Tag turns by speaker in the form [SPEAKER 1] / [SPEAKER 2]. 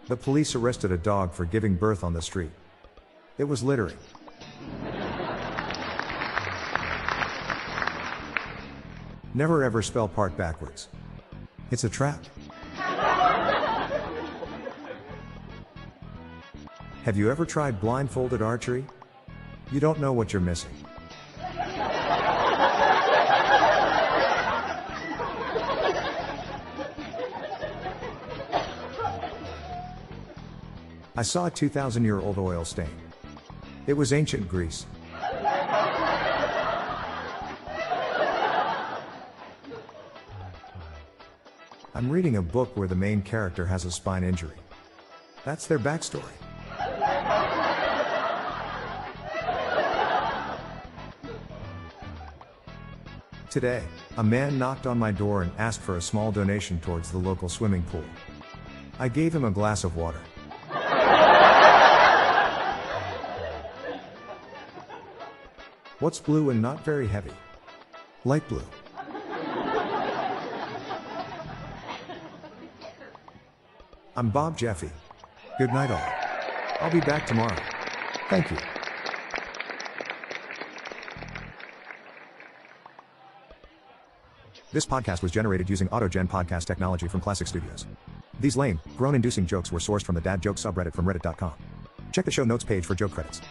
[SPEAKER 1] The police arrested a dog for giving birth on the street. It was littering. Never ever spell part backwards. It's a trap. Have you ever tried blindfolded archery? You don't know what you're missing. I saw a 2,000-year-old oil stain. It was ancient Greece. I'm reading a book where the main character has a spine injury. That's their backstory. Today, a man knocked on my door and asked for a small donation towards the local swimming pool. I gave him a glass of water. What's blue and not very heavy? Light blue. I'm Bob Jeffy. Good night all. I'll be back tomorrow. Thank you. This podcast was generated using AutoGen podcast technology from Classic Studios. These lame, groan-inducing jokes were sourced from the Dad Joke subreddit from reddit.com. Check the show notes page for joke credits.